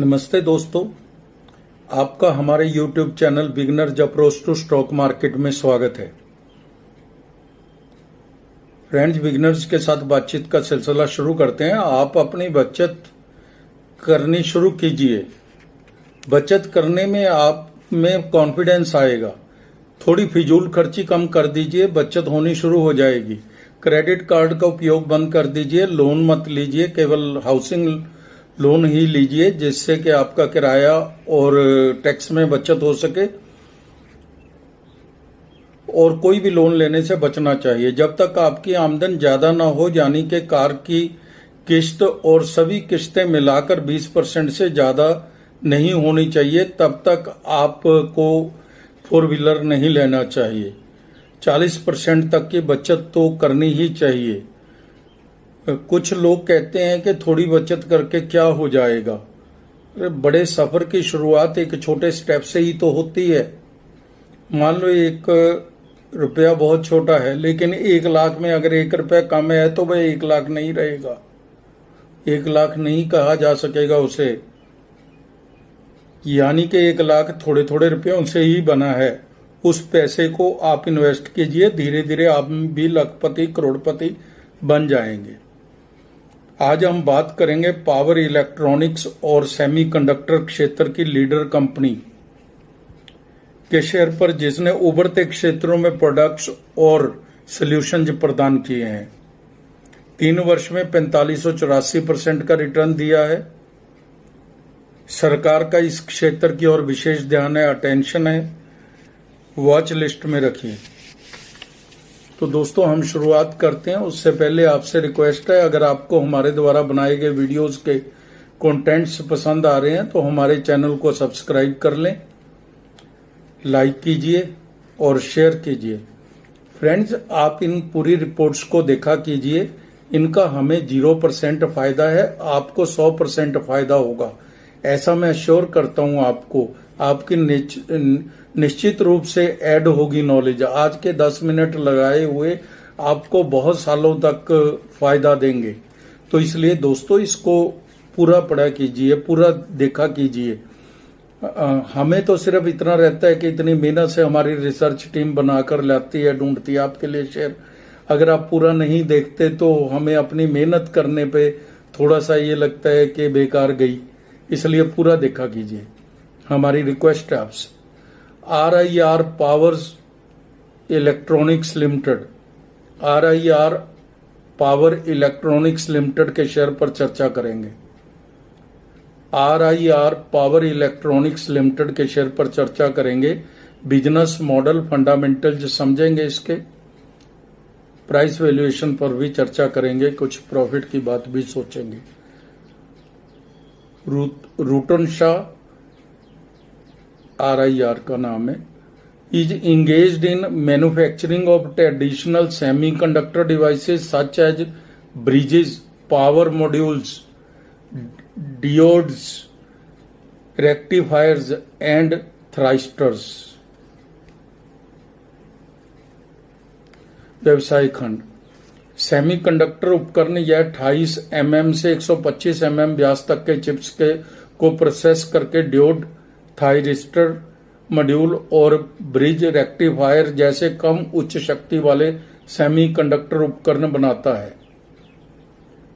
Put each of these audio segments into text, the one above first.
नमस्ते दोस्तों, आपका हमारे YouTube channel beginners approach to stock market में स्वागत है। फ्रेंड्स, बिगनर्स के साथ बातचीत का सिलसिला शुरू करते हैं। आप अपनी बचत करनी शुरू कीजिए। बचत करने में आप में कॉन्फिडेंस आएगा। थोड़ी फिजूल खर्ची कम कर दीजिए, बचत होनी शुरू हो जाएगी। क्रेडिट कार्ड का उपयोग बंद कर दीजिए, लोन मत लीजिए, केवल हाउसिंग लोन ही लीजिए जिससे कि आपका किराया और टैक्स में बचत हो सके। और कोई भी लोन लेने से बचना चाहिए जब तक आपकी आमदन ज्यादा ना हो, यानी कि कार की किस्त और सभी किस्तें मिलाकर 20% से ज्यादा नहीं होनी चाहिए, तब तक आपको 4 व्हीलर नहीं लेना चाहिए। 40% तक की बचत तो करनी ही चाहिए। कुछ लोग कहते हैं कि थोड़ी बचत करके क्या हो जाएगा। बड़े सफर की शुरुआत एक छोटे स्टेप से ही तो होती है। मान लो 1 रुपया बहुत छोटा है, लेकिन 1 लाख में अगर 1 रुपया कम है तो वह 1 लाख नहीं रहेगा। 1 लाख नहीं कहा जा सकेगा उसे, यानी कि 1 लाख थोड़े थोड़े रुपयों से ही बना है। उस पैसे को आप इन्वेस्ट कीजिए, धीरे धीरे आप भी लखपति करोड़पति बन जाएंगे। आज हम बात करेंगे पावर इलेक्ट्रॉनिक्स और सेमीकंडक्टर क्षेत्र की लीडर कंपनी के शेयर पर, जिसने उभरते क्षेत्रों में प्रोडक्ट्स और सॉल्यूशंस प्रदान किए हैं। 3 वर्ष में 4584% का रिटर्न दिया है। सरकार का इस क्षेत्र की ओर विशेष ध्यान है, अटेंशन है, वॉच लिस्ट में रखिए। तो दोस्तों, हम शुरुआत करते हैं। उससे पहले आपसे रिक्वेस्ट है, अगर आपको हमारे द्वारा बनाए गए वीडियोस के कंटेंट्स पसंद आ रहे हैं तो हमारे चैनल को सब्सक्राइब कर लें, लाइक कीजिए और शेयर कीजिए। फ्रेंड्स, आप इन पूरी रिपोर्ट्स को देखा कीजिए। इनका हमें 0% फायदा है, आपको 100% फायदा होगा, ऐसा मैं श्योर करता हूं। आपकी निश्चित रूप से ऐड होगी नॉलेज। आज के 10 मिनट लगाए हुए आपको बहुत सालों तक फायदा देंगे। तो इसलिए दोस्तों, इसको पूरा पढ़ा कीजिए, पूरा देखा कीजिए। हमें तो सिर्फ इतना रहता है कि इतनी मेहनत से हमारी रिसर्च टीम बनाकर लाती है, ढूंढती है आपके लिए शेयर। अगर आप पूरा नहीं देखते तो हमें अपनी मेहनत करने पे थोड़ा सा ये लगता है कि बेकार गई। इसलिए पूरा देखा कीजिए, हमारी रिक्वेस्ट है आपसे। RIR powers electronics limited, RIR power electronics limited के शेयर पर चर्चा करेंगे। RIR पावर इलेक्ट्रॉनिक्स लिमिटेड के शेयर पर चर्चा करेंगे। बिजनेस मॉडल फंडामेंटल्स समझेंगे, इसके प्राइस वैल्यूएशन पर भी चर्चा करेंगे, कुछ प्रॉफिट की बात भी सोचेंगे। रूटन शाह RIR का नाम है, is engaged in manufacturing of traditional semiconductor devices such as bridges, power modules, diodes, rectifiers and thyristors. व्यवसाय खंड, सेमीकंडक्टर उपकरण यह 28 mm से 125 mm व्यास तक के चिप्स को प्रोसेस करके डियोड, थायरिस्टर मॉड्यूल और ब्रिज रेक्टिफायर जैसे कम उच्च शक्ति वाले सेमीकंडक्टर उपकरण बनाता है।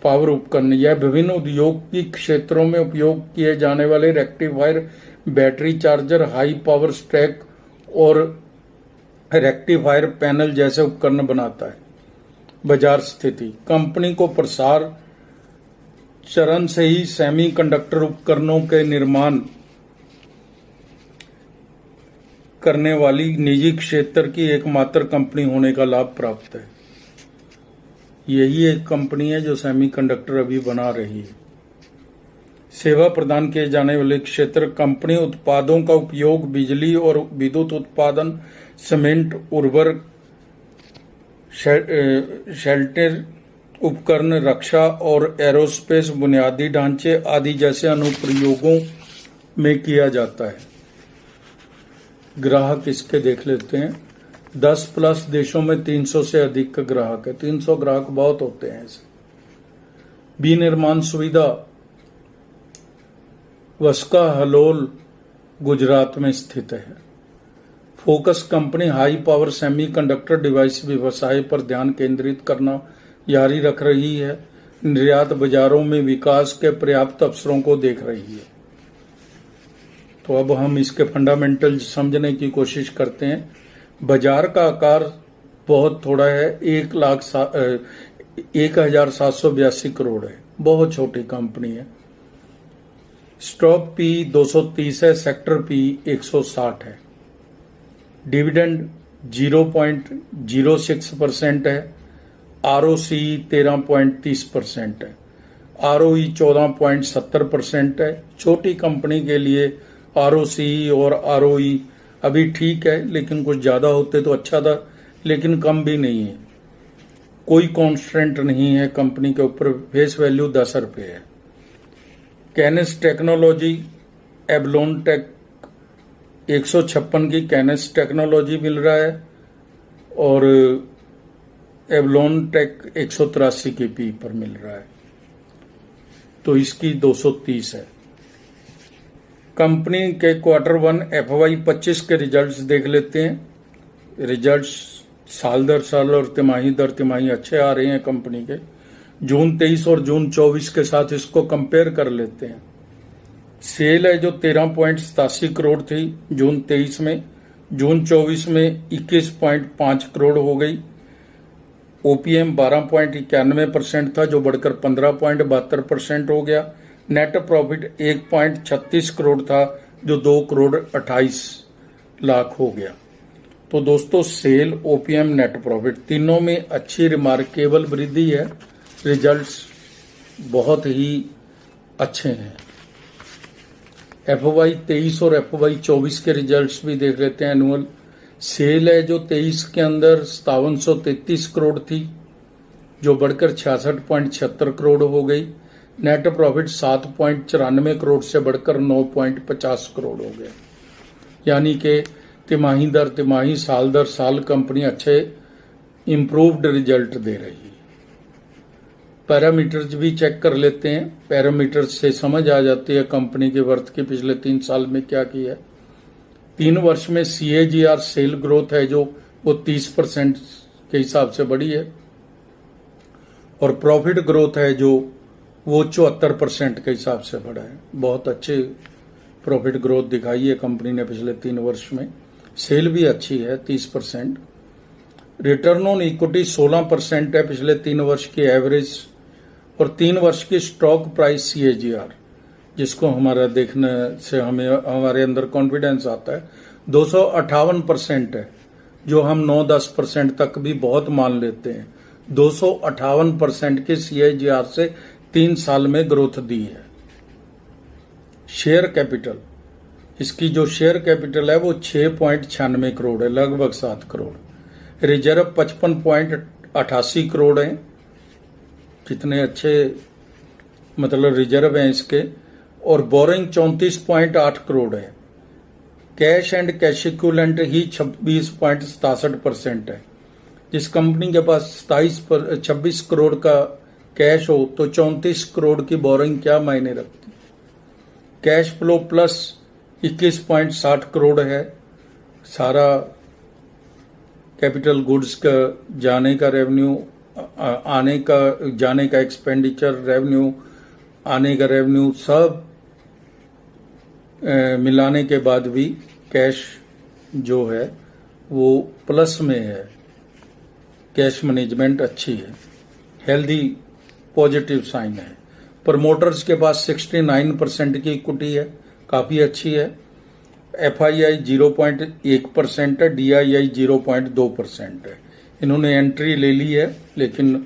पावर उपकरण यह विभिन्न औद्योगिक क्षेत्रों में उपयोग किए जाने वाले rectifier, battery charger, high power stack और रेक्टिफायर पैनल जैसे उपकरण बनाता है। बाजार स्थिति, कंपनी को प्रसार चरण से ही सेमीकंडक्टर उपकरणों के निर्माण करने वाली निजी क्षेत्र की एकमात्र कंपनी होने का लाभ प्राप्त है। यही एक कंपनी है जो सेमीकंडक्टर अभी बना रही है। सेवा प्रदान किए जाने वाले क्षेत्र, कंपनी उत्पादों का उपयोग बिजली और विद्युत उत्पादन, सीमेंट, उर्वरक, शेल्टर उपकरण, रक्षा और एरोस्पेस बुनियादी ढांचे आदि जैसे अनुप्रयोगों में किया जाता है। ग्राहक इसके देख लेते हैं। 10+ देशों में 300 से अधिक ग्राहक है। 300 ग्राहक बहुत होते हैं। विनिर्माण सुविधा, वस्का हलोल गुजरात में स्थित है। Focus company high power semiconductor device व्यवसाय पर ध्यान केंद्रित करना जारी रख रही है। निर्यात बाजारों में विकास के पर्याप्त अवसरों को देख रही है। तो अब हम इसके फंडामेंटल समझने की कोशिश करते हैं। बाजार का आकार बहुत थोड़ा है, 1,782 करोड़ है, बहुत छोटी कंपनी है। स्टॉक पी 230 है, सेक्टर पी 160 है। डिविडेंड 0.06% है। आरओसी 13.30% है। आरओई 14.70% है। छोटी कंपनी के लिए आरओसी और आरओई अभी ठीक है, लेकिन कुछ ज्यादा होते तो अच्छा था, लेकिन कम भी नहीं है। कोई कॉन्स्टेंट नहीं है कंपनी के ऊपर। फेस वैल्यू 10 रुपये है। कैनेस टेक्नोलॉजी, एबलोन टेक 156 की कैनेस टेक्नोलॉजी मिल रहा है और एबलोन टेक 183 की पी पर मिल रहा है, तो इसकी 230 है। कंपनी के Q1 FY 25 के रिजल्ट्स देख लेते हैं। रिजल्ट्स साल दर साल और तिमाही दर तिमाही अच्छे आ रहे हैं कंपनी के। जून 23 और जून 24 के साथ इसको कंपेयर कर लेते हैं। सेल है जो 13.87 करोड़ थी जून 23 में, जून 24 में 21.5 करोड़ हो गई। ओपीएम 12.91% था, जो बढ़कर 15.72% हो गया। नेट प्रॉफिट 1.36 करोड़ था, जो 2 करोड़ 28 लाख हो गया। तो दोस्तों, सेल, ओपीएम, नेट प्रॉफिट तीनों में अच्छी रिमार्केबल वृद्धि है। रिजल्ट्स बहुत ही अच्छे हैं। FY 23 और FY 24 के रिजल्ट्स भी देख लेते हैं। एनुअल सेल है जो 23 के अंदर 5733 करोड़ थी, जो बढ़कर 66.76 करोड़ हो गई। नेट प्रॉफिट 7.94 करोड़ से बढ़कर 9.50 करोड़ हो गया। यानी कि तिमाही दर तिमाही, साल दर साल कंपनी अच्छे इम्प्रूव्ड रिजल्ट दे रही है। पैरामीटर्स भी चेक कर लेते हैं। पैरामीटर्स से समझ आ जाती है कंपनी के वर्थ की पिछले 3 साल में क्या किया है। 3 वर्ष में CAGR सेल ग्रोथ है जो वो 30% के हिसाब से बढ़ी है, और प्रॉफिट ग्रोथ है जो वो 74% के हिसाब से बढ़ा है। बहुत अच्छे प्रॉफिट ग्रोथ दिखाई है कंपनी ने पिछले 3 वर्ष में। सेल भी अच्छी है 30%। रिटर्न ऑन इक्विटी 16% है पिछले 3 वर्ष की एवरेज, और 3 वर्ष की स्टॉक प्राइस CAGR, जिसको हमारा देखने से हमें हमारे अंदर कॉन्फिडेंस आता है, 258% है, जो हम 9-10% तक भी बहुत मान लेते हैं। 258% के CAGR से 3 साल में ग्रोथ दी है। शेयर कैपिटल, इसकी जो शेयर कैपिटल है वो 6.96 करोड़ है, लगभग 7 करोड़। रिजर्व 55.88 करोड़ है। कितने अच्छे मतलब रिजर्व हैं इसके। और बोरिंग 34.8 करोड़ है। कैश एंड कैश इक्विवेलेंट ही 26.67% है। जिस कंपनी के पास 26 करोड़ का कैश हो तो 34 करोड़ की बोरिंग क्या मायने रखती। कैश फ्लो प्लस 21.60 करोड़ है। सारा कैपिटल गुड्स का जाने का रेवेन्यू, आने का जाने का एक्सपेंडिचर रेवेन्यू, आने का रेवेन्यू सब मिलाने के बाद भी कैश जो है वो प्लस में है। कैश मैनेजमेंट अच्छी है, हेल्दी पॉजिटिव साइन है। प्रमोटर्स के पास 69% की इक्विटी है, काफी अच्छी है। FII 0.1% है, DII 0.2% है। इन्होंने एंट्री ले ली है, लेकिन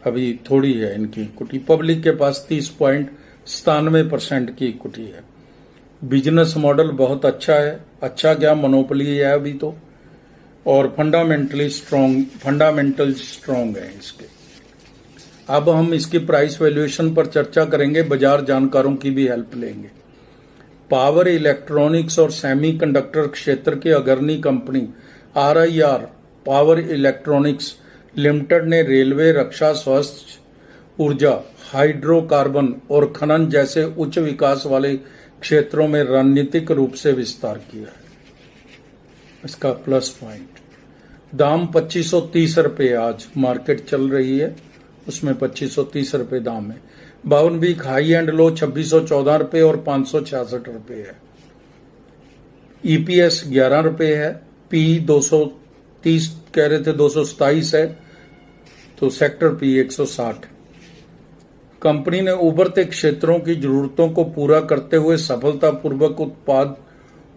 अभी थोड़ी है इनकी इक्विटी। पब्लिक के पास 30.97% की इक्विटी है। बिजनेस मॉडल बहुत अच्छा है। अच्छा क्या, मोनोपोली है अभी तो। और फंडामेंटल स्ट्रॉन्ग है इसके। अब हम इसकी प्राइस वैल्यूएशन पर चर्चा करेंगे, बाजार जानकारों की भी हेल्प लेंगे। पावर इलेक्ट्रॉनिक्स और सेमीकंडक्टर क्षेत्र की अग्रणी company RIR power electronics limited ने रेलवे, रक्षा, स्वास्थ्य, ऊर्जा, हाइड्रोकार्बन और खनन जैसे उच्च विकास वाले क्षेत्रों में रणनीतिक रूप से विस्तार किया है, इसका प्लस पॉइंट। दाम 2530 रुपये आज मार्केट चल रही है, उसमें 2530 रुपये दाम है। 52 वीक हाई एंड लो 2614 रुपये और 566 रुपये है। ईपीएस 11 रुपये है। पी 230 कह रहे थे, 227 है, तो सेक्टर पी 160। कंपनी ने उभरते क्षेत्रों की जरूरतों को पूरा करते हुए सफलतापूर्वक उत्पाद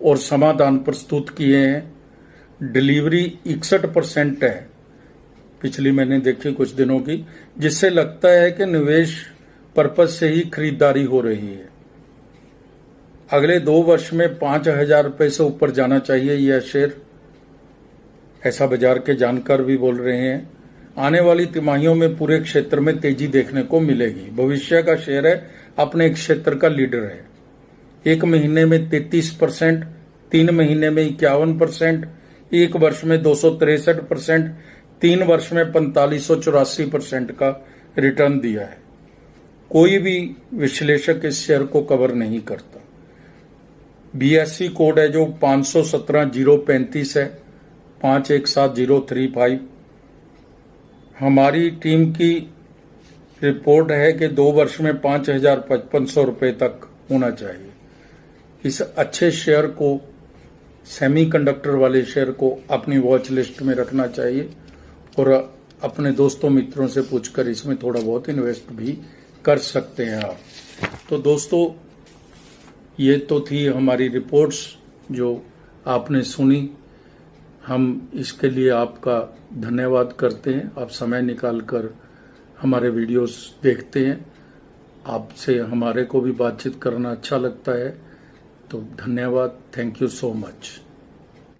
और समाधान प्रस्तुत किए हैं। डिलीवरी 61% है पिछली मैंने देखी कुछ दिनों की, जिससे लगता है कि निवेश पर्पज से ही खरीदारी हो रही है। अगले 2 वर्ष में 5000 रुपये से ऊपर जाना चाहिए यह शेयर, ऐसा बाजार के जानकार भी बोल रहे हैं। आने वाली तिमाहियों में पूरे क्षेत्र में तेजी देखने को मिलेगी। भविष्य का शेयर है, अपने क्षेत्र का लीडर है। 1 महीने में 33%, 3 महीने में 51%, 1 वर्ष में 263%, 3 वर्ष में 4584% का रिटर्न दिया है। कोई भी विश्लेषक इस शेयर को कवर नहीं करता। बीएससी कोड है जो 517035 है, 517035। हमारी टीम की रिपोर्ट है कि 2 वर्ष में 5500 रुपये तक होना चाहिए। इस अच्छे शेयर को, सेमीकंडक्टर वाले शेयर को अपनी वॉच लिस्ट में रखना चाहिए और अपने दोस्तों मित्रों से पूछकर इसमें थोड़ा बहुत इन्वेस्ट भी कर सकते हैं आप। तो दोस्तों, ये तो थी हमारी रिपोर्ट्स जो आपने सुनी। हम इसके लिए आपका धन्यवाद करते हैं। आप समय निकालकर हमारे वीडियोस देखते हैं। आपसे हमारे को भी बातचीत करना अच्छा लगता है। तो धन्यवाद, थैंक यू सो मच।